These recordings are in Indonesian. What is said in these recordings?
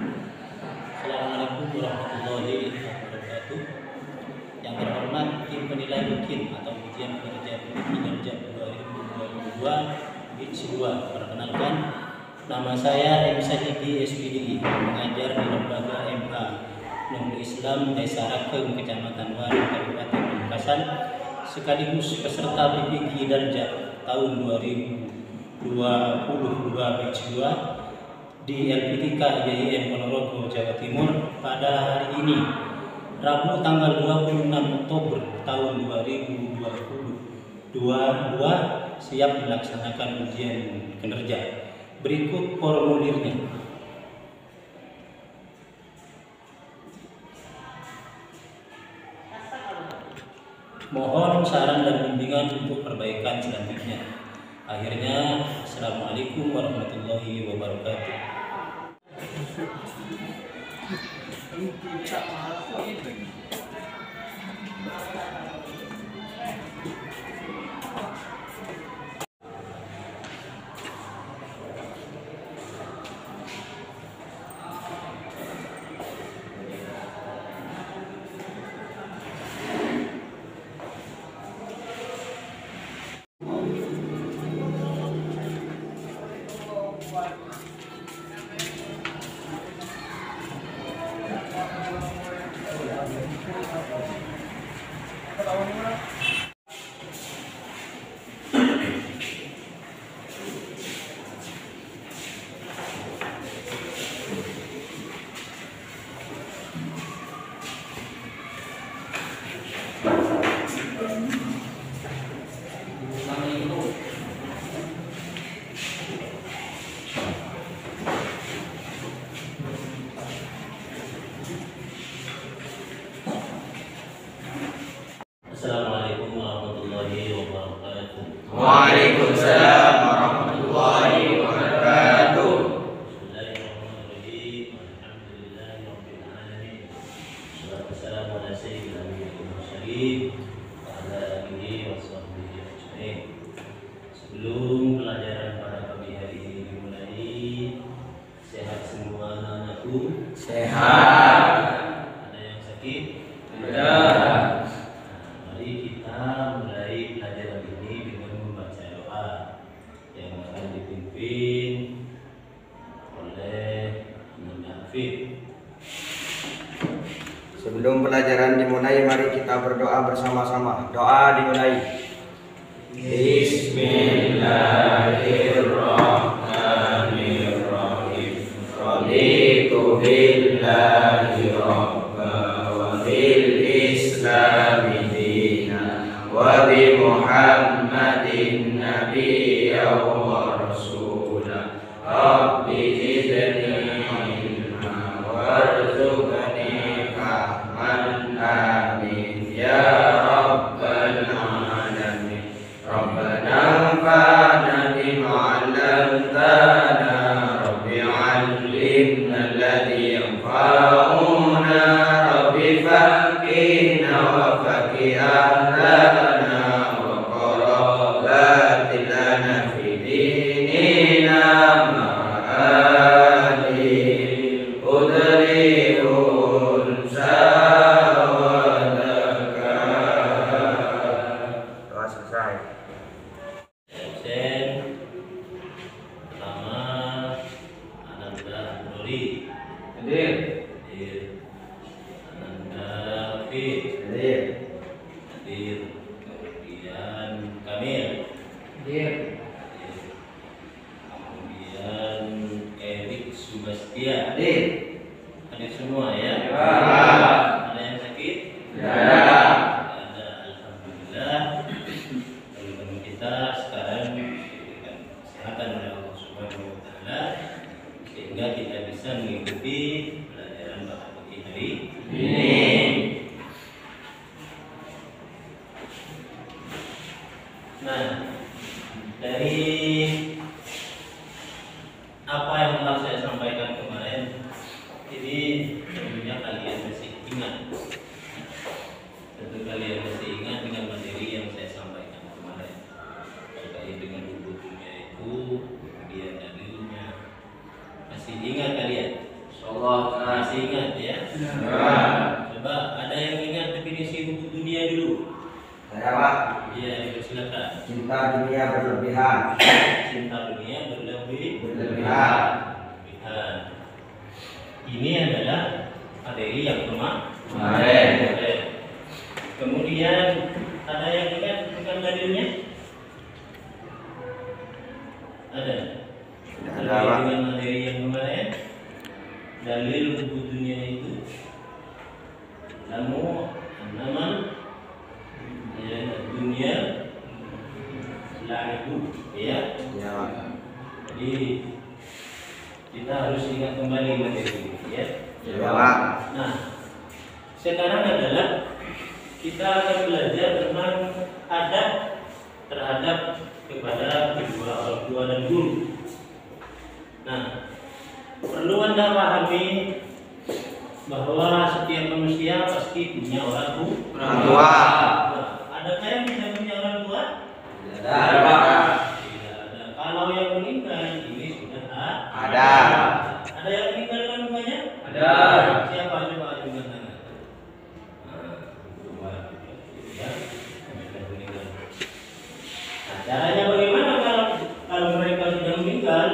Assalamualaikum warahmatullahi wabarakatuh. Yang terhormat tim penilai mungkin atau ujian kinerja kinerja 2022 Batch 2. Perkenalkan, nama saya M. Syahidi SPDI, mengajar di lembaga MA Nurul Islam Desa Rakeng, Kecamatan Waru, Kabupaten Pamekasan, sekaligus peserta BPK kinerja tahun 2022 Batch 2 di LPTK IAIN Ponorogo, Jawa Timur pada hari ini, Rabu tanggal 26 Oktober tahun 2022, siap melaksanakan ujian kinerja. Berikut formulirnya. Mohon saran dan bimbingan untuk perbaikan selanjutnya. Akhirnya, Assalamualaikum warahmatullahi wabarakatuh. Assalamualaikum warahmatullahi wabarakatuh. Waalaikumsalam warahmatullahi wabarakatuh. Bismillahirrahmanirrahim. Alhamdulillahirabbil alamin. Wassalatu wassalamu ala sayyidina Muhammadin wa ala alihi washabbihi ajmain. Sebelum pelajaran pada pagi hari ini dimulai, sehat semua anak-anakku? Sehat. Ada yang sakit? Tidak. Mari kita mulai pelajaran ini dengan membaca doa yang akan dipimpin oleh Imam Hafid. Sebelum pelajaran dimulai, mari kita berdoa bersama-sama. Doa dimulai. Bismillahirrahmanirrahim. Raditu billahi rabba wa bil islami dina wa bi Muhammadin nabiyya wa rasulah. Rabbi zidni ilma warzuqni fahman. Amin ya rabbal alamin. Rabbana anfa'na bima 'allamtana. Rabbi 'allimna alladhi yanfa'una. Rabbi faqihna wa faqih ahlana wa qarabatin lana fi dinina ma'ali udrihun sawadaka. Doa selesai. Absen. Pertama, Ananda Nuri. Hadir. Hadir. Ananda Hafid. Hadir. Hadir. Kemudian Kamil. Hadir. Hadir. Kemudian Erik Subastia. Hadir. Hadir semua ya? Ya. Ada yang sakit? Tidak ada. Ada, alhamdulillah. Teman-teman kita sekarang diberikan kesehatan oleh Allah Subhanahu wa taala sehingga kita bisa mengikuti pelajaran pada pagi hari ini. Nah, dari apa yang telah saya sampaikan kemarin, ini tentunya kalian masih ingat dia dulu. Saya Pak. Iya, silakan. Cinta dunia berlebihan. Cinta dunia Berlebihan. Ini adalah materi yang Kemarin. Kemudian ada yang ingat bukan dalilnya? Ada. Tidak ada, Pak. Dengan materi yang kemarin, dalil buku dunia itu namu naman ya dunia lagu ya. Ya Pak. Jadi kita harus ingat kembali materi ini ya. Ya Pak. Nah, sekarang adalah kita akan belajar tentang adab terhadap kepada kedua orang tua dan guru. Nah, perlu Anda pahami bahwa setiap manusia pasti punya orang tua. Adakah yang tidak punya orang tua? Tidak ada Pak. Tidak ada. Kalau yang meninggal ini sudah Ada. Ada yang meninggal kan rumahnya? Ada. Siapa coba ajukan tangan? Nah, caranya bagaimana kalau mereka sudah meninggal?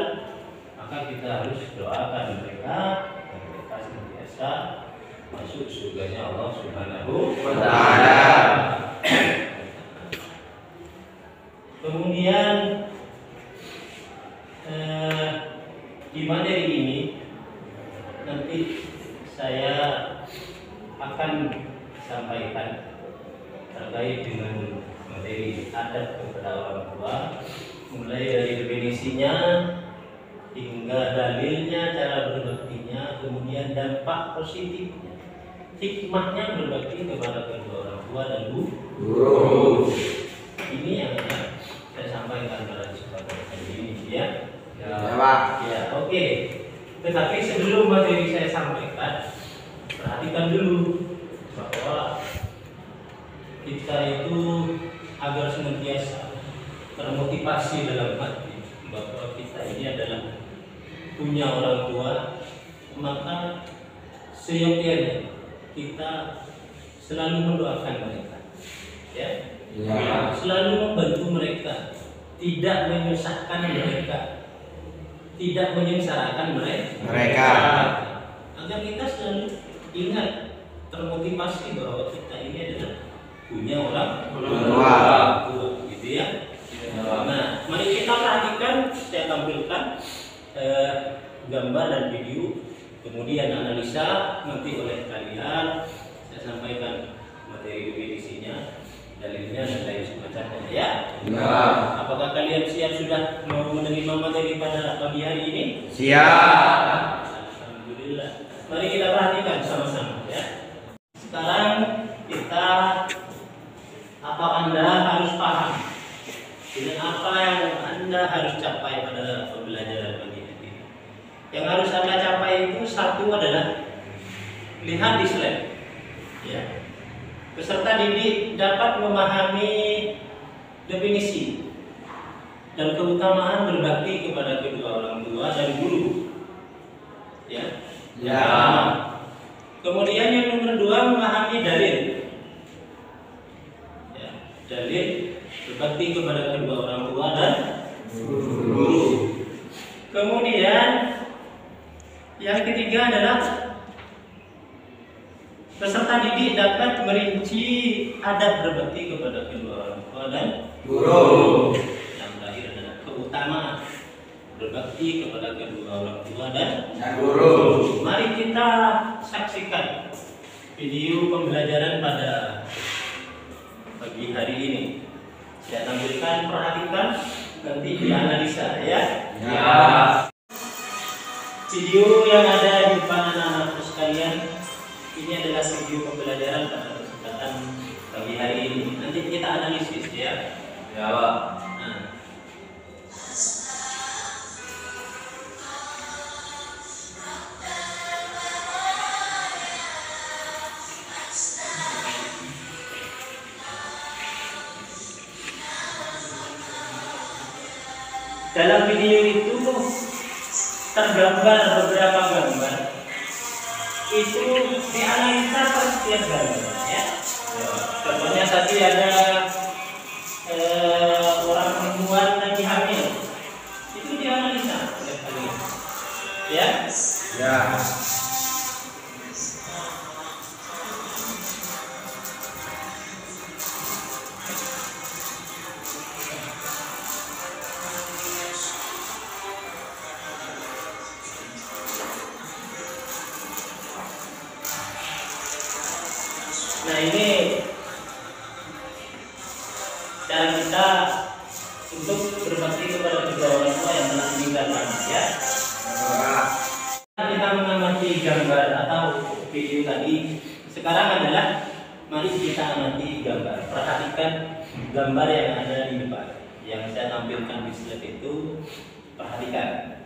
Maka kita harus doakan mereka agar mereka senantiasa masuk surganya Allah Subhanahu wa Ta'ala. Kemudian di materi ini nanti saya akan sampaikan terkait dengan materi adab kepada orang tua, mulai dari definisinya hingga dalilnya, cara berbaktinya, kemudian dampak positifnya, hikmahnya berbakti kepada kedua orang tua dan guru. Ini yang akan saya sampaikan pada kesempatan kali ini ya. Ya Pak. Ya, oke. Tetapi sebelum materi saya sampaikan, perhatikan dulu bahwa kita itu agar senantiasa termotivasi dalam hati bahwa kita ini adalah punya orang tua, maka seyogyanya kita selalu mendoakan mereka, ya, selalu membantu mereka, tidak menyusahkan mereka, tidak menyengsarakan mereka, agar kita selalu ingat termotivasi bahwa kita ini adalah punya orang tua, gitu ya. Nah, mari kita perhatikan, saya tampilkan gambar dan video, kemudian analisa nanti oleh kalian. Saya sampaikan materi definisinya, dalilnya dan lain semacamnya ya. Apakah kalian siap sudah mau menerima materi pada pagi hari ini? Siap. Alhamdulillah. Mari kita perhatikan sama-sama ya. Sekarang kita, apa Anda harus paham dengan apa yang Anda harus capai pada pembelajaran pagi hari ini. Yang harus Anda capai itu satu adalah lihat di slide ya. Peserta didik dapat memahami definisi dan keutamaan berbakti kepada kedua orang tua dan guru ya. Kemudian yang nomor 2, memahami dalil ya, dalil berbakti kepada kedua orang tua dan guru. Kemudian yang ketiga adalah peserta didik dapat merinci adab berbakti kepada kedua orang tua dan Guru. Yang terakhir adalah keutamaan berbakti kepada kedua orang tua dan Guru. Mari kita saksikan video pembelajaran pada pagi hari ini. Saya tampilkan, perhatikan, nanti dianalisa ya. Video yang ada di depan anak-anakku sekalian, ini adalah video pembelajaran pada kesempatan pagi hari ini. Nanti kita analisis ya. Nah. Dalam video itu tergambar beberapa gambar. Itu dianalisa per setiap gambar ya. Contohnya tadi ada orang perempuan lagi hamil, itu dianalisa oleh kalian, ya? Ya. Nah, ini cara kita untuk berbakti kepada kedua orang tua yang telah meninggalkan, ya. Kita mengamati gambar atau video tadi. Sekarang adalah mari kita amati gambar. Perhatikan gambar yang ada di depan, yang saya tampilkan di slide itu. Perhatikan.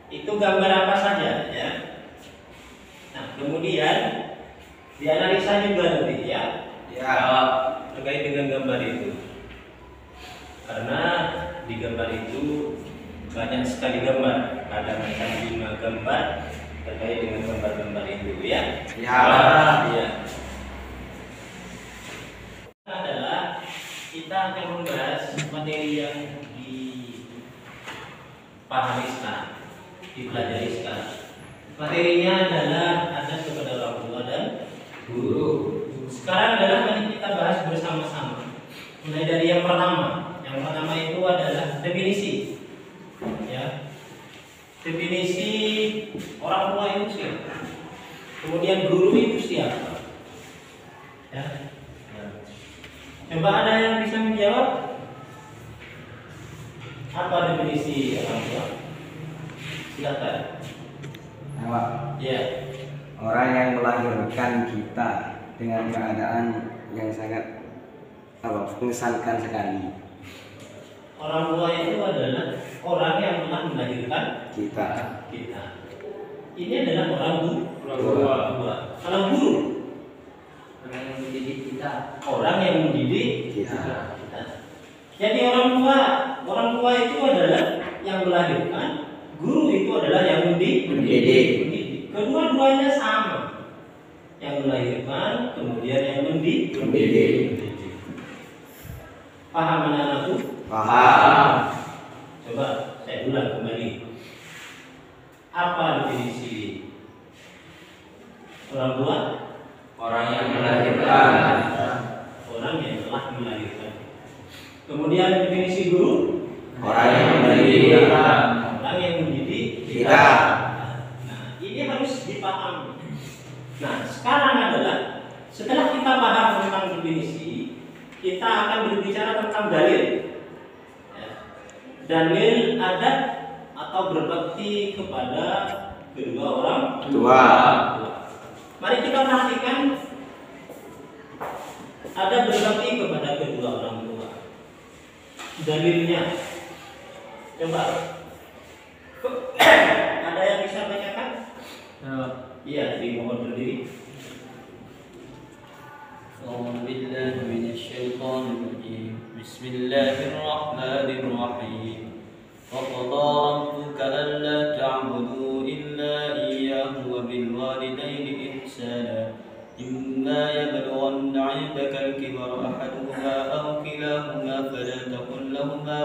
Itu gambar apa saja, ya. Nah, kemudian dianalisa juga nanti, ya. Ya. Terkait dengan gambar itu. Karena di gambar itu banyak sekali gambar, ada macam 5 gambar terkait dengan gambar-gambar itu, ya. Ya. Ya. Adalah kita akan membahas materi yang dipahami sekarang, dipelajari sekarang. Materinya adalah ada kepada orang tua dan guru. Sekarang adalah mari kita bahas bersama-sama. Mulai dari yang pertama. Yang pertama itu adalah definisi. Ya. Definisi orang tua itu siapa? Kemudian guru itu siapa? Ya. Coba ada yang bisa menjawab? Apa definisi orang tua? Silakan. Awak. Ya. Orang yang melahirkan kita dengan keadaan yang sangat mengesankan sekali. Orang tua itu adalah orang yang telah melahirkan Kita. Ini adalah orang tua. Kalau guru, orang yang mendidik kita. orang yang mendidik Kita. kita. Jadi orang tua itu adalah yang melahirkan, guru itu adalah yang mendidik. Kedua-duanya sama. Yang melahirkan, kemudian yang mendidik. Paham anak-anakku? Paham. Coba saya ulang kembali. Apa definisi orang tua? Orang yang melahirkan. Orang yang telah melahirkan. Kemudian definisi guru? Orang yang mendidik Orang yang mendidik kita. Nah, ini harus dipahami. Nah, sekarang adalah setelah kita paham tentang definisi, kita akan berbicara tentang dalil. Ya. Dalil adat atau berbakti kepada kedua orang Tua. Mari kita perhatikan ada berbakti kepada kedua orang tua. Dalilnya, coba. Ada yang bisa bacakan? Iya, dimohon berdiri. أعوذ بالله من الشيطان الرجيم بسم الله الرحمن الرحيم وقضى ربك ألا تعبدوا إلا إياه وبالوالدين إحسانا إما يبلغن عندك الكبر أحدهما أو كلاهما فلا تقل لهما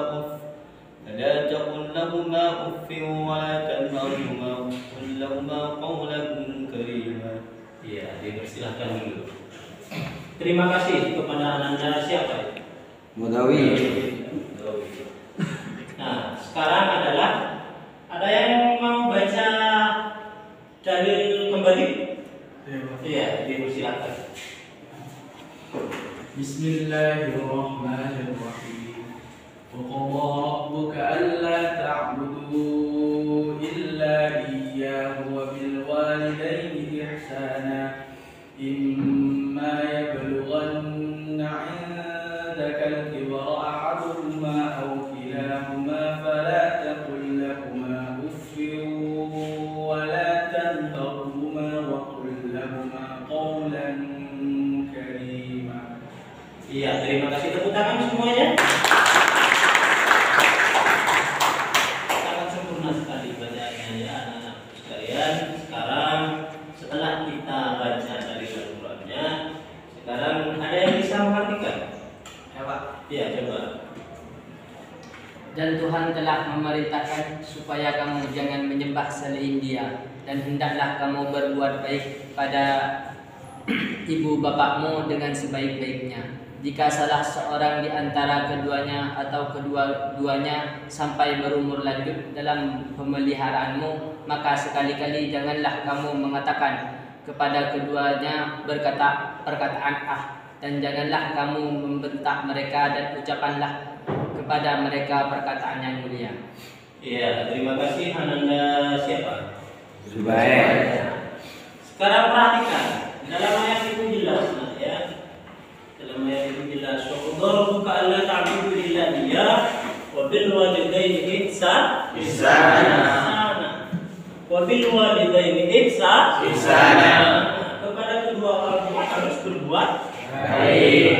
أف ولا تنهرهما وقل لهما قولا كريما. Iya, dipersilahkan dulu. Terima kasih kepada Ananda siapa? Mudawi. Nah, sekarang adalah ada yang mau baca dalil kembali? Iya, dipersilahkan. Bismillahirrahmanirrahim. وقضى ربك ألا تعبدوا إلا إياه وبالوالدين إحسانا إما يبلغن عندك الكبر أحدهما أو كلاهما فلا تقل لهما أف ولا تنهرهما وقل لهما قولا كريما. Iya, terima kasih. Tepuk tangan semuanya. Sangat sempurna sekali bacaannya ya anak-anak sekalian. Sekarang setelah kita baca dari Al-Qur'annya, sekarang ada yang bisa mengartikan? Ya Pak. Iya, coba. Dan Tuhan telah memerintahkan supaya kamu jangan menyembah selain Dia, dan hendaklah kamu berbuat baik pada ibu bapakmu dengan sebaik-baiknya. Jika salah seorang di antara keduanya atau kedua-duanya sampai berumur lanjut dalam pemeliharaanmu, maka sekali-kali janganlah kamu mengatakan kepada keduanya perkataan dan janganlah kamu membentak mereka, dan ucapanlah kepada mereka perkataan yang mulia. Iya, terima kasih. Ananda siapa? Zubair. Sekarang perhatikan, dalam ayat itu jelas, ya. Dalam ayat itu jelas, "Wa alla ta'budu illa iyyah wa bil walidayni ihsana." Wa bil walidayni ihsana. Kepada kedua orang tua harus berbuat baik.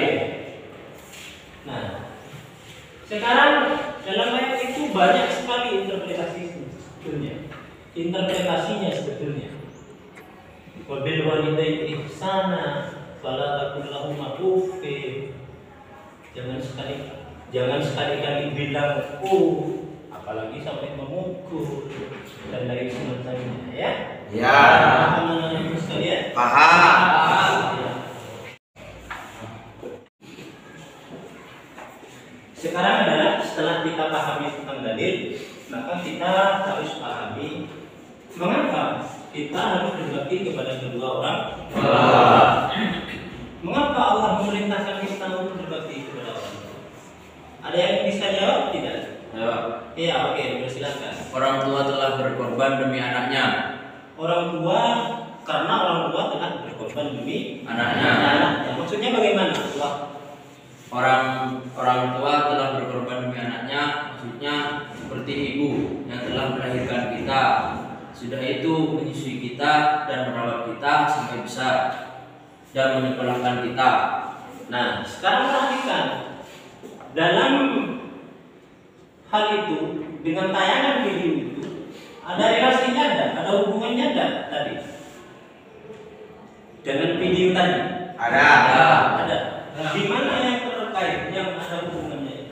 Nah, sekarang dalam ayat itu banyak sekali interpretasinya sebetulnya. Wabil walidaini ihsana fala takul lahum uffin. Jangan sekali-kali bilang apalagi sampai memukul dan lain semacamnya, ya. Ya. Anak-anak ibu sekalian. Paham. Ya. Sekarang adalah setelah kita pahami tentang dalil, maka kita harus pahami mengapa kita harus berbakti kepada kedua orang tua. Mengapa Allah memerintahkan kita untuk berbakti kepada orang tua? Ada yang bisa jawab tidak? Iya, oke, silakan. Orang tua telah berkorban demi anaknya. Orang tua, karena orang tua telah berkorban demi Anaknya. Maksudnya bagaimana? Orang tua telah berkorban demi anaknya, maksudnya seperti ibu yang telah melahirkan kita, sudah itu menyusui kita dan merawat kita sampai besar dan menyekolahkan kita. Nah, sekarang perhatikan dalam hal itu dengan tayangan video itu ada relasinya, ada hubungannya tadi dengan video tadi. Ada. Di mana yang terkait, yang ada hubungannya?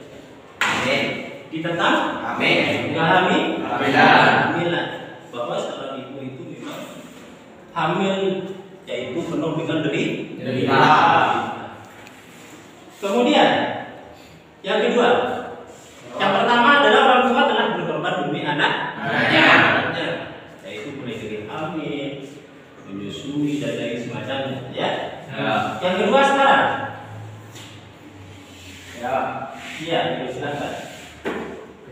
Amin. Ditentang? Amin. Memahami? Alhamdulillah. Bahwa seorang ibu itu memang hamil, yaitu penuh dengan derita. Kemudian yang kedua, yang pertama adalah orang tua telah berkorban demi anaknya, yaitu mulai dari hamil, menyusui dan lain semacamnya, ya. Yang kedua sekarang, iya, silakan.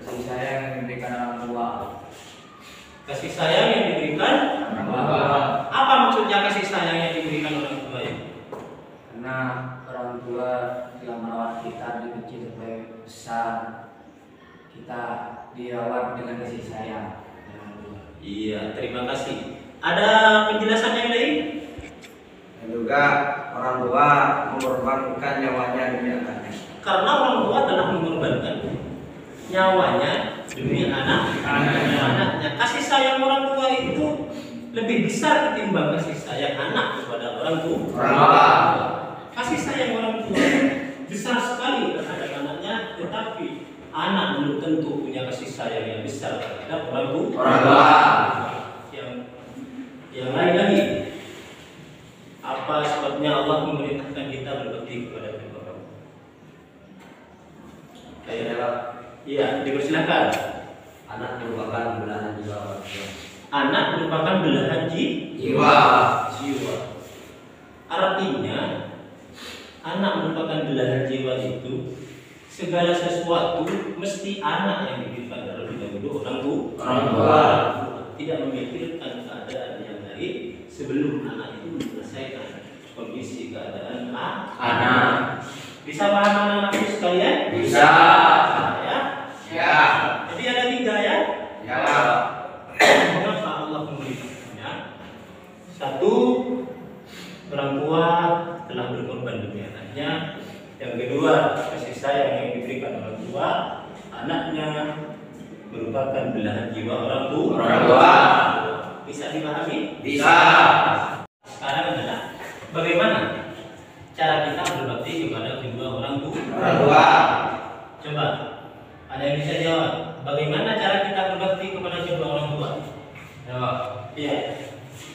Kasih sayang yang diberikan orang tua. Kasih sayang yang diberikan orang tua. Apa maksudnya kasih sayang yang diberikan orang tua itu? Karena orang tua telah merawat kita dari kecil sampai besar. Kita dirawat dengan kasih sayang. Iya, terima kasih. Ada penjelasan yang lain? Dan juga orang tua mengorbankan nyawanya demi anaknya. Karena orang tua telah mengorbankan nyawanya demi anaknya. Kasih sayang orang tua itu lebih besar ketimbang kasih sayang anak kepada orang tua. Kasih sayang orang tua besar sekali terhadap anaknya, tetapi anak belum tentu punya kasih sayang yang besar terhadap orang tua. Yang lain lagi, apa sebabnya Allah memerintahkan kita berbakti kepada kedua orang tua? Iya, dipersilakan. Anak merupakan belahan jiwa orang tua. Anak merupakan belahan Jiwa. Artinya, anak merupakan belahan jiwa itu segala sesuatu mesti anak yang diberikan terlebih dahulu orang tua. Tidak memikirkan keadaan yang lain sebelum anak itu menyelesaikan kondisi keadaan anak. Bisa paham anak-anakku sekalian? Bisa. Ya. Jadi ada 3 ya. Mengapa Allah memberitahunya? 1, orang tua telah berkorban demi anaknya. Yang kedua, kasih sayang yang diberikan orang tua, anaknya merupakan belahan jiwa orang tua. Bisa dipahami? Bisa. Sekarang adalah bagaimana cara kita berbakti kepada kedua orang Orang tua. tua. Coba, ada yang bisa jawab? Bagaimana cara kita berbakti kepada kedua orang tua? Jawab. Iya.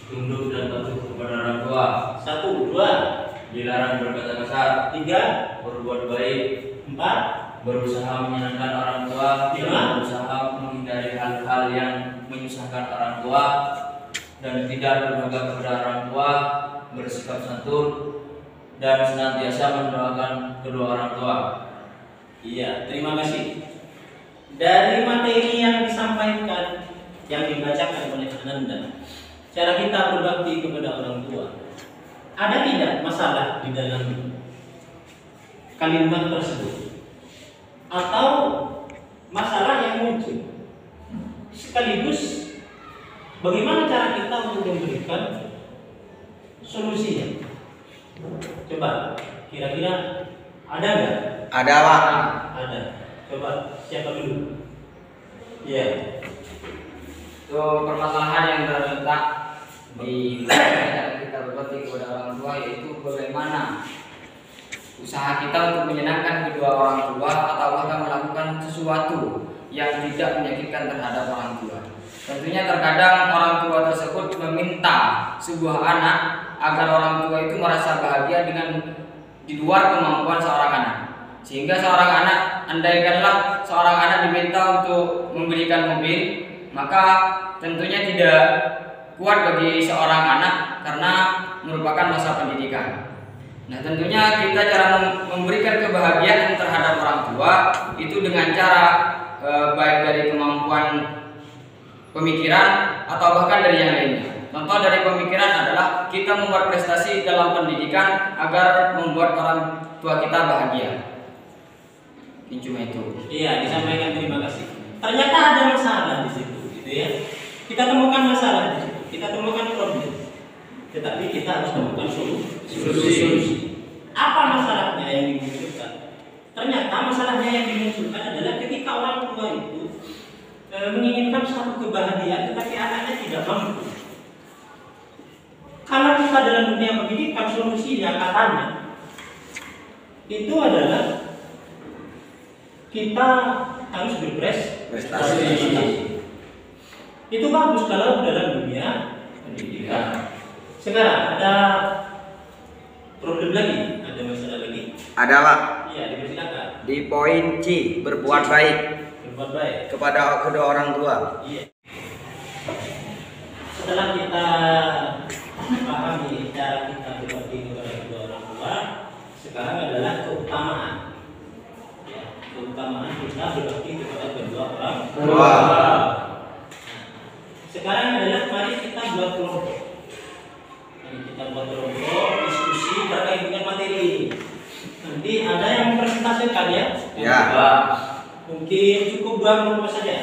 Tunduk dan patuh kepada orang tua. 1, 2, Dilarang berkata kasar. 3, Berbuat baik. 4, Berusaha menyenangkan orang tua. Lima. Berusaha menghindari hal-hal yang menyusahkan orang tua. Dan tidak durhaka kepada orang tua. Bersikap santun. Dan senantiasa mendoakan kedua orang tua. Iya, terima kasih. Dari materi yang disampaikan, yang dibacakan oleh Ananda, cara kita berbakti kepada orang tua, ada tidak masalah di dalam kalimat tersebut? Atau masalah yang muncul? Sekaligus, bagaimana cara kita untuk memberikan solusinya? Coba, kira-kira ada nggak? Ada Pak. Ada. Coba, siapa dulu? Iya. Itu permasalahan yang terletak di cara kita berbakti kepada orang tua, yaitu bagaimana usaha kita untuk menyenangkan kedua orang tua atau bahkan melakukan sesuatu yang tidak menyakitkan terhadap orang tua. Tentunya terkadang orang tua tersebut meminta sebuah anak agar orang tua itu merasa bahagia dengan di luar kemampuan seorang anak. Sehingga seorang anak, andaikanlah seorang anak diminta untuk membelikan mobil, maka tentunya tidak kuat bagi seorang anak karena merupakan masa pendidikan. Nah, tentunya kita cara memberikan kebahagiaan terhadap orang tua itu dengan cara baik dari kemampuan pemikiran atau bahkan dari yang lainnya. Contoh dari pemikiran adalah kita membuat prestasi dalam pendidikan agar membuat orang tua kita bahagia. Ini cuma itu. Iya, disampaikan, terima kasih. Ternyata ada masalah di situ, gitu ya. Kita temukan masalah di situ, kita temukan problem. Tetapi kita harus temukan solusi. Apa masalahnya yang dimunculkan? Ternyata masalahnya yang dimunculkan adalah ketika orang tua itu menginginkan suatu kebahagiaan, tetapi anaknya tidak mampu. Kalau kita dalam dunia pendidikan, solusinya katanya itu adalah kita harus berprestasi. Itu bagus kalau dalam dunia pendidikan. Sekarang ada problem lagi, ada masalah lagi. Ada Pak. Iya, dipersilakan. Di poin C, berbuat baik Berbuat baik. kepada kedua orang tua. Iya. Setelah kita pahami cara kita berbakti kepada kedua orang tua, sekarang adalah keutamaan. Ya, keutamaan kita berbakti kepada kedua orang tua. Sekarang adalah mari kita buat kelompok. Mari kita buat kelompok diskusi terkait dengan materi ini. Nanti ada yang mempresentasikan ya? Ya. Mungkin cukup 2 kelompok saja.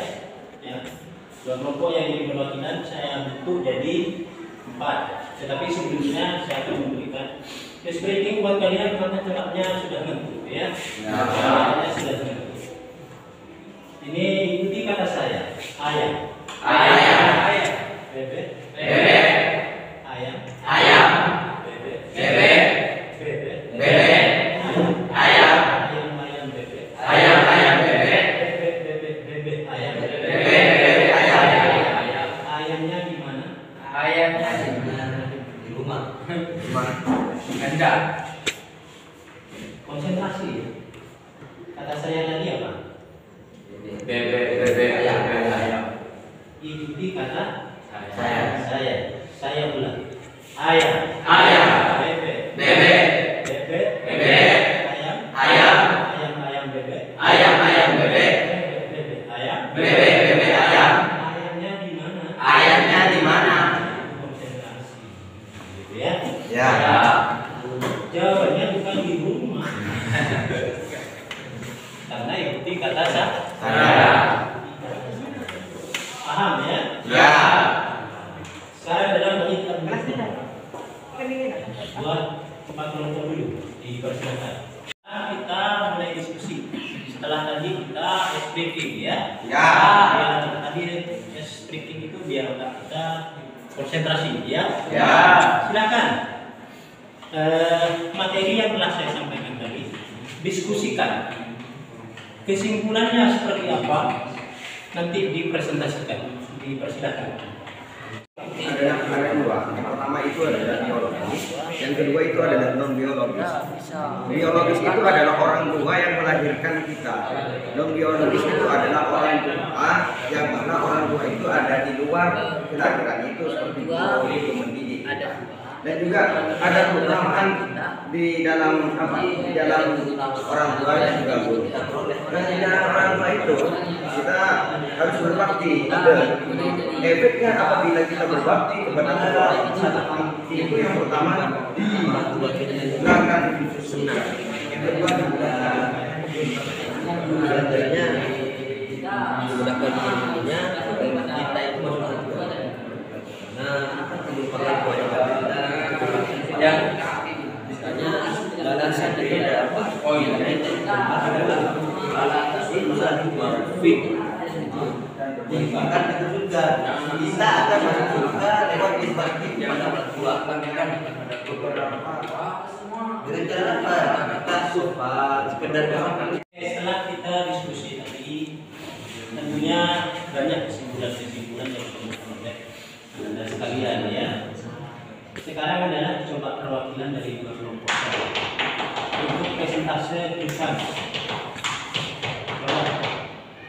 Ya. 2 kelompok yang jadi perwakilan saya bentuk jadi 4. Tetapi sebelumnya saya akan memberikan case breaking buat kalian karena tempatnya sudah tentu ya. Tempatnya sudah tentu. Ini ikuti kata saya. Ayam. Ayam. Bebek. Bebek. Ayam. Ayam. Bebek. Bebek. Bebek. Bebek. Ayam. Ayam. Ayam. Bebek. Ayam. Ayam. Bebek. Bebek. Bebek. Bebek. Ayam. Bebek. Bebek. Ayam. Ayamnya di mana? Ayamnya Di rumah. enggak. Konsentrasi. Kata saya tadi apa? Bebek ayam. Ikuti kata Saya. Saya ulang. Ayam. Ayam. Bebek. Bebek. Bebek. Bebek. Ayam. Ayam. Ayam. Ayam. Bebek. Ayam bebek. Bebek. Ayam. Bebek ayam. Ayamnya di mana? Ayamnya di mana? Konsentrasi. Gitu ya. Ya. Jawabannya bukan di rumah. Karena ikuti kata Saya. Paham ya? Ya. Sekarang dalam kita buat 4 kelompok dulu dipersilakan. Kita mulai diskusi. Setelah tadi kita speaking ya. Ya. Tadi speaking itu biar otak kita konsentrasi ya. Ya. Silakan. Materi yang telah saya diskusikan. Kesimpulannya seperti apa? Nanti dipersilakan. Ada dua. Yang pertama itu adalah biologis, yang kedua itu adalah non biologis. Biologis itu adalah orang tua yang melahirkan kita. Non biologis itu adalah orang tua yang mana orang tua itu ada di luar kelahiran itu seperti guru itu mendidik. Dan juga ada keutamaan di dalam di dalam orang tua dan juga guru. Dan di dalam orang tua itu kita harus berbakti. Efeknya apabila kita berbakti kepada kedua orang tua itu yang pertama gerakan senang. Yang kedua belajarnya menggunakan ilmunya kita itu merupakan kewajiban kita yang misalnya balasan itu ada apa? Oh iya, bahkan itu juga kita akan masuk surga lewat berbakti kepada orang tua. Dengan cara apa? Kita sopan, sekedar Setelah kita diskusi tadi, tentunya banyak kesimpulan-kesimpulan yang ditemukan oleh Anda sekalian ya. Sekarang adalah coba perwakilan dari dua kelompok saya untuk presentase tulisan.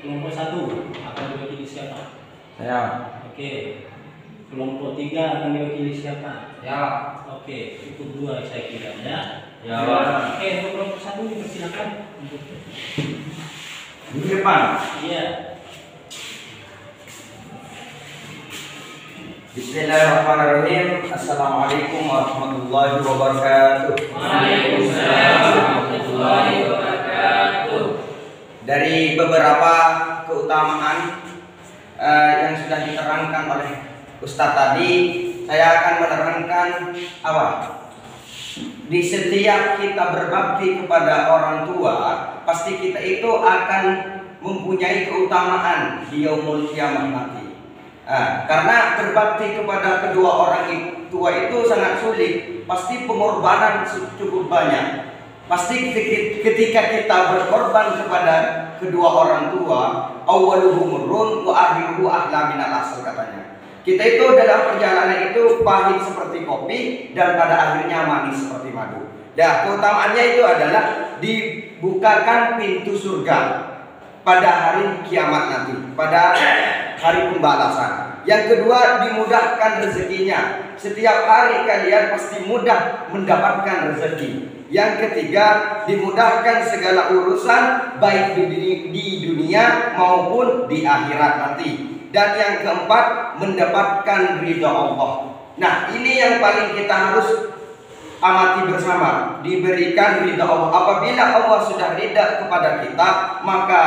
Kelompok 1 akan diwakili siapa? Saya. Oke. Kelompok 3 akan diwakili siapa? Ya. Oke, cukup 2 saya kira ya. Ya. Oke, untuk kelompok 1 dipersilakan untuk Di depan. Iya. Bismillahirrahmanirrahim. Assalamualaikum warahmatullahi wabarakatuh. Waalaikumsalam warahmatullahi wabarakatuh. Dari beberapa keutamaan yang sudah diterangkan oleh Ustadz tadi, saya akan menerangkan awal. Di setiap kita berbakti kepada orang tua, pasti kita itu akan mempunyai keutamaan di yaumul kiamah nanti. Karena berbakti kepada kedua orang tua itu sangat sulit, pasti pengorbanan cukup banyak. Pasti ketika kita berkorban kepada kedua orang tua, awwaluhu murrun wa akhiruhu ahla minal asal katanya. Kita itu dalam perjalanan itu pahit seperti kopi dan pada akhirnya manis seperti madu. Nah, keutamaannya itu adalah dibukakan pintu surga pada hari kiamat nanti, pada hari pembalasan. Yang kedua, dimudahkan rezekinya. Setiap hari kalian pasti mudah mendapatkan rezeki. Yang ketiga, dimudahkan segala urusan baik di dunia maupun di akhirat nanti. Dan yang keempat, mendapatkan ridha Allah. Nah, ini yang paling kita harus amati bersama. Diberikan ridha Allah. Apabila Allah sudah ridha kepada kita, maka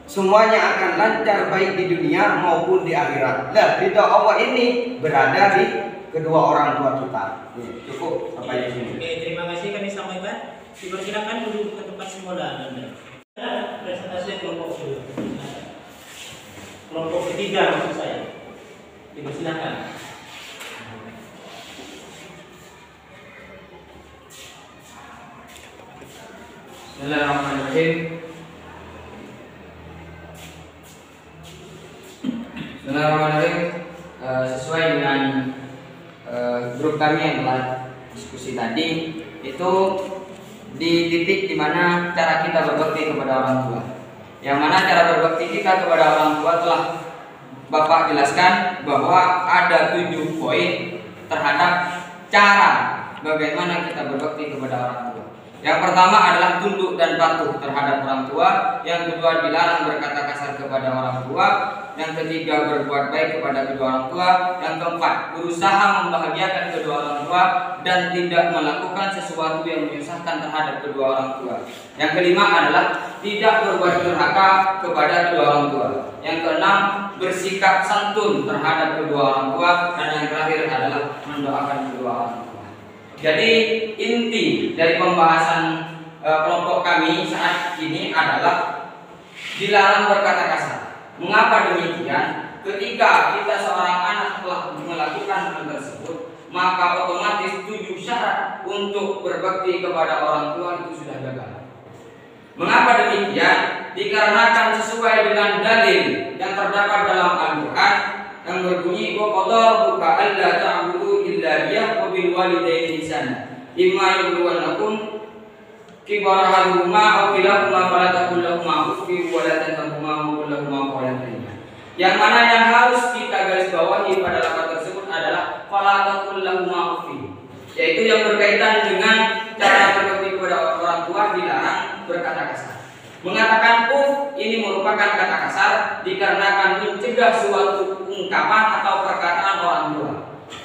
semuanya akan lancar baik di dunia maupun di akhirat. Nah, ridha Allah ini berada di kedua orang tua kita. Cukup sampai di sini. Oke, terima kasih kami sampaikan. Dipersilakan duduk ke tempat semula Anda. Presentasi kelompok kedua. Kelompok ketiga maksud saya. Dipersilakan. Bismillahirrahmanirrahim. Bismillahirrahmanirrahim. Sesuai dengan grup kami yang telah diskusi tadi, itu di titik dimana cara kita berbakti kepada orang tua. Yang mana cara berbakti kita kepada orang tua telah Bapak jelaskan bahwa ada 7 poin terhadap cara bagaimana kita berbakti kepada orang tua. Yang pertama adalah tunduk dan patuh terhadap orang tua. Yang kedua, dilarang berkata kasar kepada orang tua. Yang ketiga, berbuat baik kepada kedua orang tua. Yang keempat, berusaha membahagiakan kedua orang tua dan tidak melakukan sesuatu yang menyusahkan terhadap kedua orang tua. Yang kelima adalah tidak berbuat durhaka kepada kedua orang tua. Yang keenam, bersikap santun terhadap kedua orang tua. Dan yang terakhir adalah mendoakan kedua orang tua. Jadi inti dari pembahasan kelompok kami saat ini adalah dilarang berkata kasar. Mengapa demikian? Ketika kita seorang anak telah melakukan hal tersebut, maka otomatis 7 syarat untuk berbakti kepada orang tua itu sudah gagal. Mengapa demikian? Dikarenakan sesuai dengan dalil yang terdapat dalam Al-Quran yang berbunyi wa qadara rabbuka alla ta'budu illa iyyah wa bil walidayni ihsana imma yablughannakum kibara ahaduhuma aw kilahuma fala taqul lahumā uffin wa la tanharhumā wa qul lahumā qawlan karīmā. Yang mana yang harus kita garis bawahi pada lafaz tersebut adalah fala taqul lahumā uffin, yaitu yang berkaitan dengan cara berbakti kepada orang tua dilarang berkata kasar. Mengatakan ini merupakan kata kasar dikarenakan mencegah suatu ungkapan atau perkataan orang tua.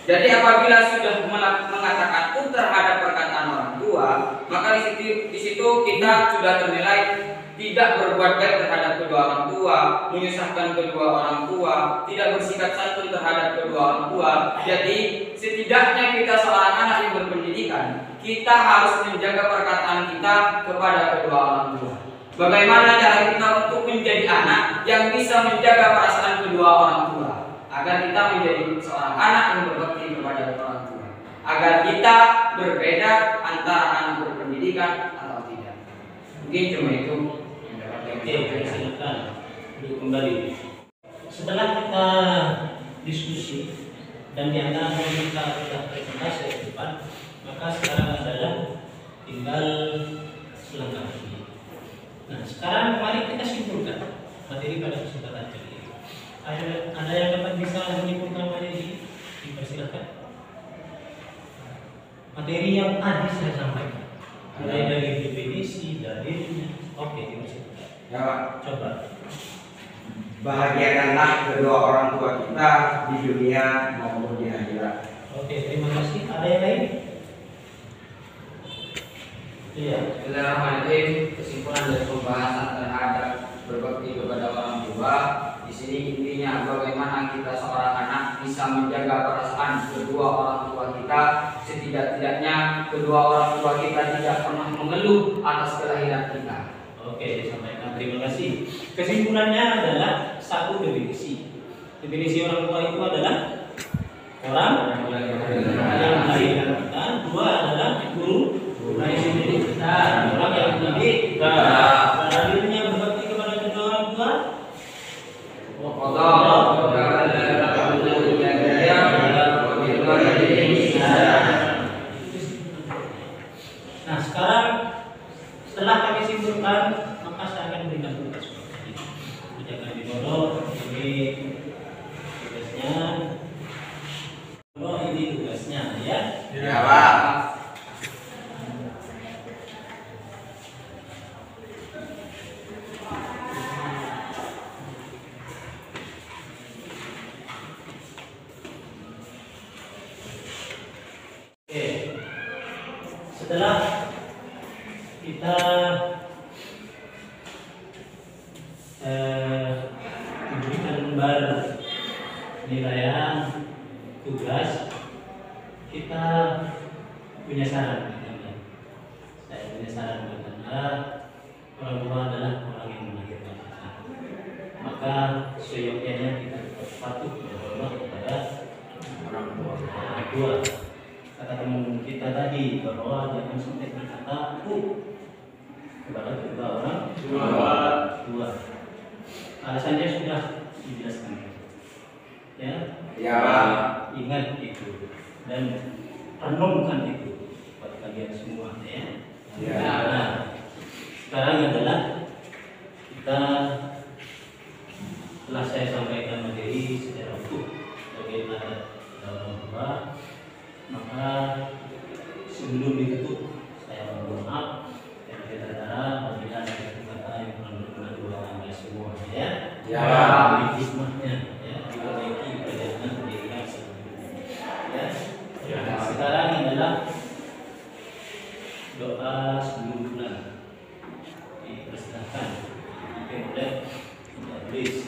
Jadi apabila sudah mengatakan terhadap perkataan orang tua, maka di situ kita sudah ternilai tidak berbuat baik terhadap kedua orang tua, menyusahkan kedua orang tua, tidak bersikap santun terhadap kedua orang tua. Jadi setidaknya kita seorang anak yang berpendidikan, kita harus menjaga perkataan kita kepada kedua orang tua. Bagaimana cara kita untuk menjadi anak yang bisa menjaga perasaan kedua orang tua, agar kita menjadi seorang anak yang berbakti kepada orang tua, agar kita berbeda antara anak berpendidikan atau tidak. Mungkin cuma itu. Oke, silakan duduk kembali. Setelah kita diskusi dan di antara kita sudah presentasi ke depan, maka sekarang adalah tinggal selengkapnya. Nah, sekarang mari kita simpulkan materi pada kesempatan kali ini. Ada yang dapat bisa menyimpulkan materi? Dipersilakan. Materi yang tadi saya sampaikan, mulai dari definisi, dalilnya. Oke, dipersilakan. Ya, Pak. Coba. Bahagiakanlah kedua orang tua kita di dunia maupun di akhirat. Oke, terima kasih. Ada yang lain? Iya. Bismillahirrahmanirrahim. Kesimpulan dari pembahasan terhadap berbakti kepada orang tua, di sini intinya bagaimana kita seorang anak bisa menjaga perasaan kedua orang tua kita, setidak-tidaknya kedua orang tua kita tidak pernah mengeluh atas kelahiran kita. Oke, disampaikan. Terima kasih. Kesimpulannya adalah satu definisi. Definisi orang tua itu adalah orang yang melahirkan kita. Dua adalah guru yang mendidik kita. Orang yang mendidik kita. Dalilnya berbakti kepada kedua orang tua. Nah, sekarang setelah kami simpulkan, maka saya akan berikan tugas. Jangan didorong. Ini tugasnya. Oh, ini tugasnya, ya. Ya, Pak. Oke. Setelah kita diberikan lembar penilaian tugas, kita punya saran. Saya punya saran buat Anda. Orang tua adalah orang yang melahirkan kita. Maka seyogyanya kita patuh berdoa kepada orang tua. Kata teman kita tadi bahwa jangan sampai berkata kepada kedua orang tua. Alasannya sudah dijelaskan. Ya. Ya, Pak. Ingat itu dan renungkan itu buat kalian semua, ya. Ya. Nah, sekarang adalah kita telah saya sampaikan materi secara utuh bagaimana dalam doa. Maka sebelum ditutup saya mohon maaf dan saudara apabila ada kata-kata yang kurang berkenan dua anda semua, ya. Ya. Ini hikmahnya, ya. Diperbaiki perjalanan pendidikan sebelumnya, ya. Nah, sekarang adalah doa sebelum bulan. Dipersilakan dipimpin oleh Iblis.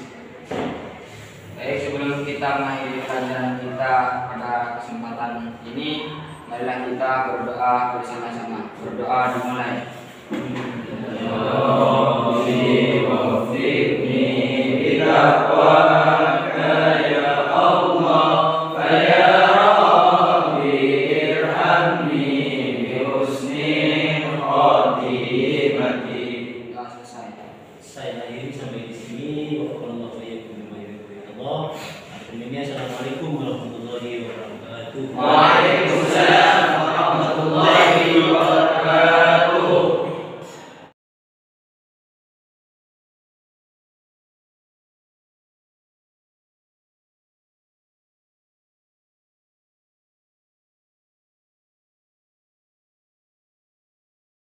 Baik, sebelum kita mengakhiri pelajaran kita pada kesempatan ini, marilah kita berdoa bersama-sama. Berdoa dimulai. Ya Allah, ya Sebelumnya, Assalamualaikum warahmatullahi wabarakatuh. Waalaikumsalam